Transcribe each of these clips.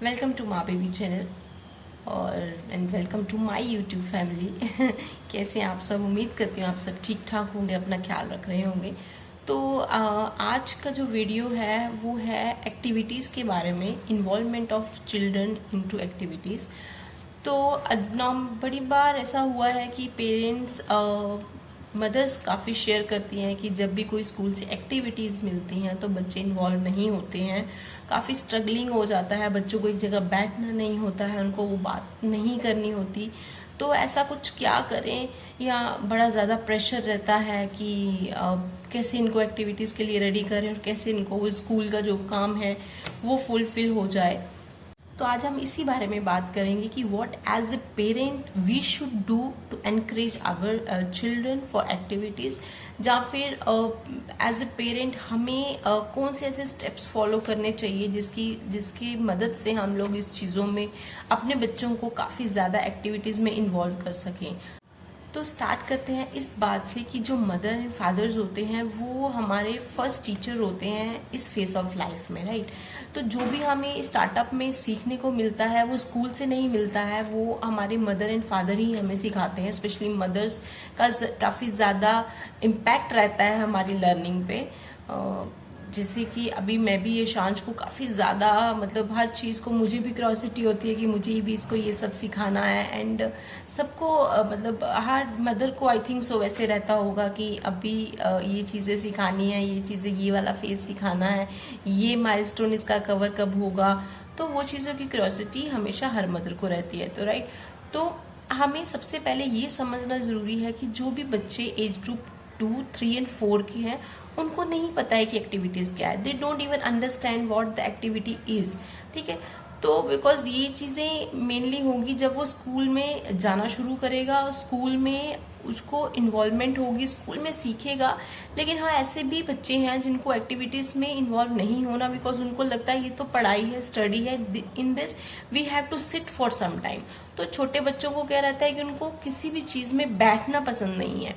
Welcome to माँ baby channel और and welcome to my YouTube family. कैसे हैं आप सब? उम्मीद करती हूँ आप सब ठीक ठाक होंगे, अपना ख्याल रख रहे होंगे। तो आज का जो वीडियो है वो है एक्टिविटीज़ के बारे में, involvement of children into activities. तो बड़ी बार ऐसा हुआ है कि पेरेंट्स मदर्स काफ़ी शेयर करती हैं कि जब भी कोई स्कूल से एक्टिविटीज़ मिलती हैं तो बच्चे इन्वॉल्व नहीं होते हैं, काफ़ी स्ट्रगलिंग हो जाता है, बच्चों को एक जगह बैठना नहीं होता है, उनको वो बात नहीं करनी होती। तो ऐसा कुछ क्या करें, या बड़ा ज़्यादा प्रेशर रहता है कि कैसे इनको एक्टिविटीज़ के लिए रेडी करें और कैसे इनको वो स्कूल का जो काम है वो फुलफिल हो जाए। तो आज हम इसी बारे में बात करेंगे कि what as a parent we should do to encourage our children for activities, या फिर एज ए पेरेंट हमें कौन से ऐसे स्टेप्स फॉलो करने चाहिए जिसकी मदद से हम लोग इस चीज़ों में अपने बच्चों को काफ़ी ज़्यादा एक्टिविटीज़ में इन्वॉल्व कर सकें। तो स्टार्ट करते हैं इस बात से कि जो मदर एंड फादर्स होते हैं वो हमारे फर्स्ट टीचर होते हैं इस फेस ऑफ लाइफ में, राइट। तो जो भी हमें स्टार्टअप में सीखने को मिलता है वो स्कूल से नहीं मिलता है, वो हमारे मदर एंड फादर ही हमें सिखाते हैं। स्पेशली मदर्स का काफ़ी ज़्यादा इम्पैक्ट रहता है हमारी लर्निंग पे। जैसे कि अभी मैं भी ये शांच को काफ़ी ज़्यादा, मतलब हर चीज़ को मुझे भी क्यूरियोसिटी होती है कि मुझे भी इसको ये सब सिखाना है। एंड सबको मतलब हर मदर को आई थिंक सो वैसे रहता होगा कि अभी ये चीज़ें सिखानी है, ये चीज़ें, ये वाला फेज सिखाना है, ये माइलस्टोन इसका कवर कब होगा। तो वो चीज़ों की क्यूरियोसिटी हमेशा हर मदर को रहती है। तो राइट, तो हमें सबसे पहले ये समझना ज़रूरी है कि जो भी बच्चे एज ग्रुप 2, 3 एंड 4 के हैं उनको नहीं पता है कि एक्टिविटीज़ क्या है। They don't even understand what the activity is, ठीक है। तो बिकॉज ये चीज़ें मेनली होंगी जब वो स्कूल में जाना शुरू करेगा और स्कूल में उसको इन्वॉल्वमेंट होगी, स्कूल में सीखेगा। लेकिन हाँ, ऐसे भी बच्चे हैं जिनको एक्टिविटीज़ में इन्वॉल्व नहीं होना, बिकॉज उनको लगता है ये तो पढ़ाई है, स्टडी है, in this we have to sit for some time. तो छोटे बच्चों को क्या रहता है कि उनको किसी भी चीज़ में बैठना पसंद नहीं है।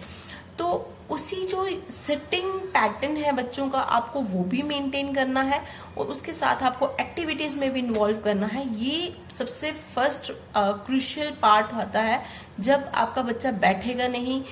तो उसी जो सिटिंग पैटर्न है बच्चों का, आपको वो भी मेंटेन करना है और उसके साथ आपको एक्टिविटीज़ में भी इन्वॉल्व करना है। ये सबसे फर्स्ट क्रूशियल पार्ट होता है। जब आपका बच्चा बैठेगा नहीं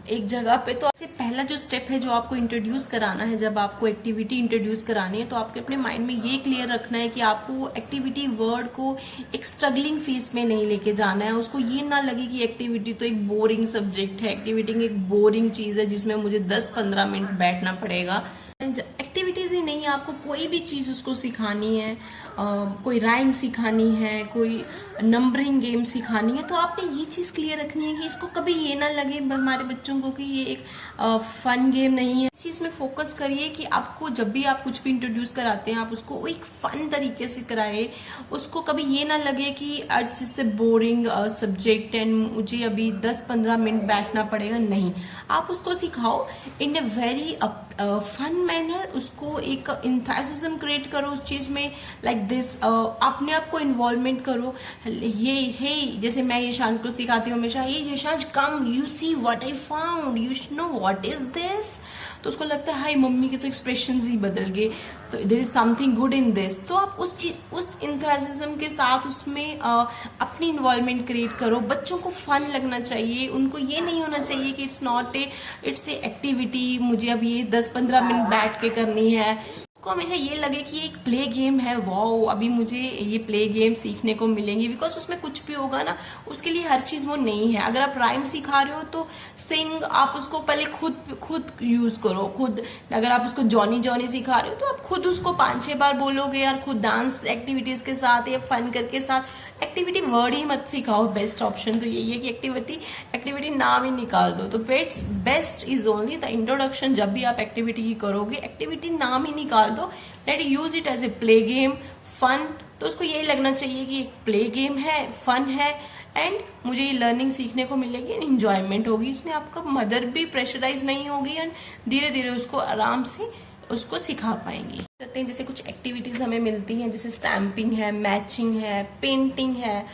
एक जगह पे, तो सबसे पहला जो स्टेप है जो आपको इंट्रोड्यूस कराना है, जब आपको एक्टिविटी इंट्रोड्यूस करानी है तो आपके अपने माइंड में ये क्लियर रखना है कि आपको एक्टिविटी वर्ड को एक स्ट्रगलिंग फेस में नहीं लेके जाना है। उसको ये ना लगे कि एक्टिविटी तो एक बोरिंग सब्जेक्ट है, एक्टिविटी एक बोरिंग चीज़ है जिसमें मुझे 10-15 मिनट बैठना पड़ेगा। एक्टिविटीज़ ही नहीं, आपको कोई भी चीज़ उसको सिखानी है, कोई राइम सिखानी है, कोई नंबरिंग गेम सिखानी है, तो आपने ये चीज़ क्लियर रखनी है कि इसको कभी ये ना लगे हमारे बच्चों को कि ये एक फन गेम नहीं है। इस चीज़ में फोकस करिए कि आपको जब भी आप कुछ भी इंट्रोड्यूस कराते हैं आप उसको एक फन तरीके से कराए। उसको कभी ये ना लगे कि it's a boring subject and मुझे अभी 10-15 मिनट बैठना पड़ेगा। नहीं, आप उसको सिखाओ इन ए वेरी फन मैनर, उसको एक इंथुसिज्म क्रिएट करो उस चीज़ में, लाइक दिस अपने आप को इन्वॉल्वमेंट करो। ये हे, जैसे मैं ये शांत को सिखाती हूँ हमेशा, ये शांत come you see what I found, you should know what is this. तो उसको लगता है हाय मम्मी के तो एक्सप्रेशंस ही बदल गए, तो there is something good in this. तो आप उस इंथुसिज्म के साथ उसमें अपनी इन्वॉल्वमेंट क्रिएट करो। बच्चों को फन लगना चाहिए, उनको ये नहीं होना चाहिए कि इट्स ए एक्टिविटी, मुझे अब ये 10-15 मिनट बैठ के करनी है। को हमेशा ये लगे कि ये एक प्ले गेम है, वाओ अभी मुझे ये प्ले गेम सीखने को मिलेंगी, बिकॉज उसमें कुछ भी होगा ना, उसके लिए हर चीज़ वो नहीं है। अगर आप राइम सिखा रहे हो तो सिंग, आप उसको पहले खुद यूज़ करो। खुद अगर आप उसको जॉनी जॉनी सिखा रहे हो तो आप खुद उसको 5-6 बार बोलोगे यार, खुद डांस एक्टिविटीज़ के साथ या फन करके साथ। एक्टिविटी वर्ड ही मत सिखाओ, बेस्ट ऑप्शन तो यही है कि एक्टिविटी नाम ही निकाल दो। तो best is only the introduction. जब भी आप एक्टिविटी ही करोगे एक्टिविटी नाम ही निकाल दो, let use it as a play game, fun. तो उसको यही लगना चाहिए कि एक प्ले गेम है, फन है एंड मुझे ये लर्निंग सीखने को मिलेगी एंड इंजॉयमेंट होगी। इसमें आपका मदर भी प्रेशराइज नहीं होगी एंड धीरे धीरे उसको आराम से उसको सिखा पाएंगी। करते हैं जैसे कुछ एक्टिविटीज़ हमें मिलती हैं, जैसे स्टैम्पिंग है, मैचिंग है, पेंटिंग है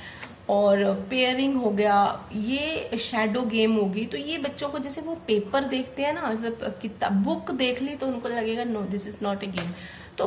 और पेयरिंग हो गया, ये शैडो गेम होगी। तो ये बच्चों को, जैसे वो पेपर देखते हैं ना, जब किताब बुक देख ली तो उनको लगेगा no this is not a game. तो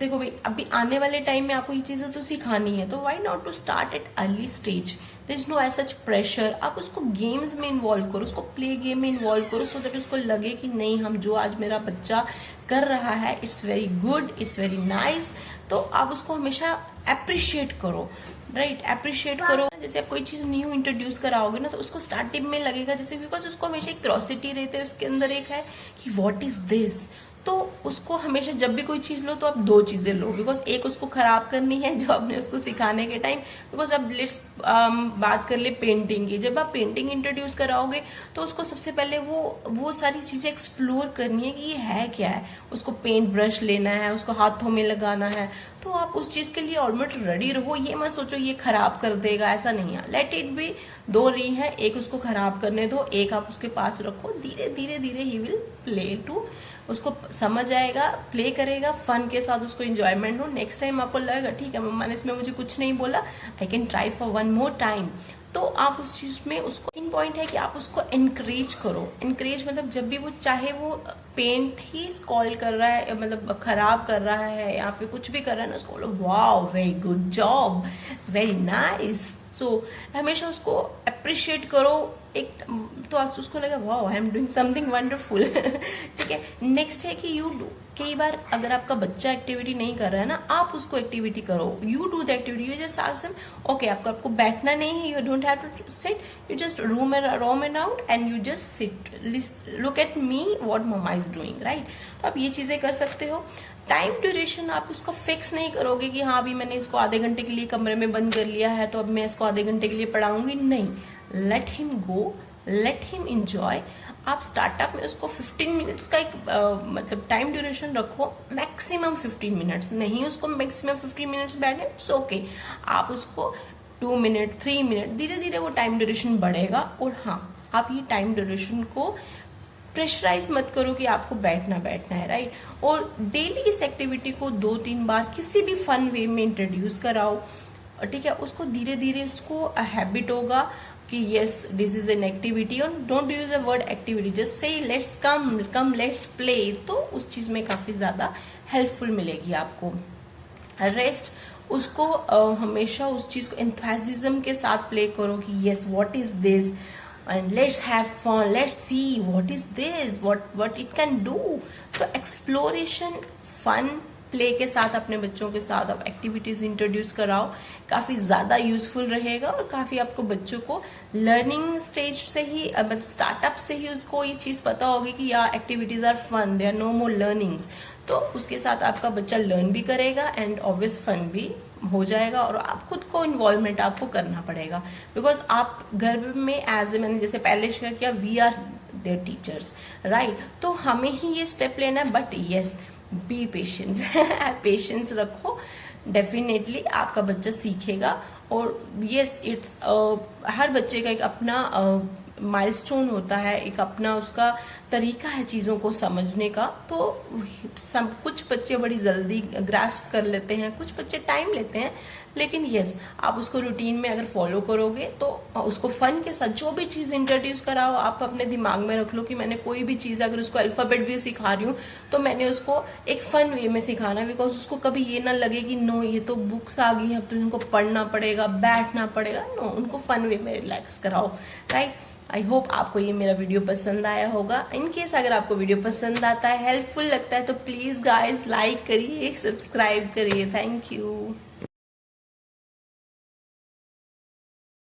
देखो भाई, अभी आने वाले टाइम में आपको ये चीजें तो सिखानी है, तो why not to start at early stage. There is no age such pressure. आप उसको गेम्स में इन्वॉल्व करो, उसको प्ले गेम में इन्वॉल्व करो, सो दैट उसको लगे कि नहीं, हम जो आज मेरा बच्चा कर रहा है it's very good, it's very nice. तो आप उसको हमेशा अप्रिशिएट करो, राइट, अप्रिशिएट करो। जैसे आप कोई चीज न्यू इंट्रोड्यूस कराओगे ना, तो उसको स्टार्टिंग में लगेगा जैसे, बिकॉज उसको हमेशा एक क्यूरियोसिटी रहती है उसके अंदर, एक है कि व्हाट इज दिस। तो उसको हमेशा जब भी कोई चीज लो तो आप दो चीजें लो, बिकॉज एक उसको खराब करनी है जो आपने उसको सिखाने के टाइम। बिकॉज अब लेट्स बात कर ले पेंटिंग की। जब आप पेंटिंग इंट्रोड्यूस कराओगे तो उसको सबसे पहले वो सारी चीजें एक्सप्लोर करनी है कि ये है क्या है। उसको पेंट ब्रश लेना है, उसको हाथों में लगाना है, तो आप उस चीज के लिए ऑलमोस्ट रेडी रहो। ये मत सोचो ये खराब कर देगा, ऐसा नहीं है। लेट इट बी, दो री है, एक उसको खराब करने दो, एक आप उसके पास रखो। धीरे धीरे धीरे ही विल प्ले टू, उसको समझ आएगा, प्ले करेगा फन के साथ, उसको एंजॉयमेंट हो। नेक्स्ट टाइम आपको लगेगा ठीक है मम्मा ने इसमें मुझे कुछ नहीं बोला, I can try for one more time. तो आप उस चीज में उसको, इन पॉइंट है कि आप उसको एनकरेज करो। एनकरेज मतलब जब भी वो चाहे वो पेंट ही स्कॉल कर रहा है, मतलब खराब कर रहा है या फिर कुछ भी कर रहा है ना, उसको बोलो wow very good job, very nice. So हमेशा उसको अप्रिशिएट करो। एक तो उसको लगा wow I am doing something wonderful. ठीक है। नेक्स्ट है कि यू डू। कई बार अगर आपका बच्चा एक्टिविटी नहीं कर रहा है ना, आप उसको एक्टिविटी करो। You do the activity, you just ask him okay, आपको बैठना नहीं है, you don't have to sit, you just roam around and you just sit, look at me what mamma is doing, right. तो आप ये चीजें कर सकते हो। टाइम ड्यूरेशन आप उसको फिक्स नहीं करोगे कि हाँ अभी मैंने इसको आधे घंटे के लिए कमरे में बंद कर लिया है तो अब मैं इसको आधे घंटे के लिए पढ़ाऊंगी, नहीं। Let him go, let him enjoy. आप स्टार्टअप में उसको 15 मिनट्स का एक मतलब टाइम ड्यूरेशन रखो, मैक्सिमम 15 मिनट्स, नहीं उसको मैक्सिमम 15 मिनट्स बैठे, इट्स ओके। आप उसको 2 मिनट 3 मिनट धीरे धीरे वो टाइम ड्यूरेशन बढ़ेगा। और हाँ, आप ये टाइम ड्यूरेशन को प्रेशराइज मत करो कि आपको बैठना है, राइट। और डेली इस एक्टिविटी को 2-3 बार किसी भी फन वे में इंट्रोड्यूस कराओ, ठीक है। उसको धीरे धीरे उसको हैबिट होगा कि yes this is an activity. और don't use a word activity, just say let's come let's play. तो उस चीज में काफी ज्यादा हेल्पफुल मिलेगी आपको। रेस्ट उसको हमेशा उस चीज को एंथुसिज्म के साथ प्ले करो कि yes what is this and let's have fun, let's see what is this, what it can do। तो एक्सप्लोरेशन, फन, प्ले के साथ अपने बच्चों के साथ आप एक्टिविटीज इंट्रोड्यूस कराओ, काफी ज्यादा यूजफुल रहेगा। और काफी आपको बच्चों को लर्निंग स्टेज से ही, मतलब स्टार्टअप से ही उसको ये चीज पता होगी कि यार activities are fun, they are no more learnings. तो उसके साथ आपका बच्चा लर्न भी करेगा एंड ऑब्वियस फन भी हो जाएगा। और आप खुद को इन्वॉल्वमेंट आपको करना पड़ेगा, बिकॉज आप घर में एज ए, मैंने जैसे पहले शेयर किया, we are there teachers, right. तो हमें ही ये स्टेप लेना है, but yes be patience. Patience रखो, डेफिनेटली आपका बच्चा सीखेगा। और यस इट्स हर बच्चे का एक अपना माइलस्टोन होता है, एक अपना उसका तरीका है चीज़ों को समझने का। तो कुछ बच्चे बड़ी जल्दी ग्रास्प कर लेते हैं, कुछ बच्चे टाइम लेते हैं। लेकिन यस आप उसको रूटीन में अगर फॉलो करोगे तो उसको फन के साथ जो भी चीज़ इंट्रोड्यूस कराओ, आप अपने दिमाग में रख लो कि मैंने कोई भी चीज़, अगर उसको अल्फ़ाबेट भी सिखा रही हूँ तो मैंने उसको एक फन वे में सिखाना, बिकॉज उसको कभी ये ना लगे कि नो ये तो बुक्स आ गई हैं अब तो उनको पढ़ना पड़ेगा, बैठना पड़ेगा। नो, उनको फन वे में रिलैक्स कराओ, राइट। आई होप आपको ये मेरा वीडियो पसंद आया होगा। इन केस अगर आपको वीडियो पसंद आता है, हेल्पफुल लगता है, तो प्लीज गाइस लाइक करिए, सब्सक्राइब करिए। Thank you.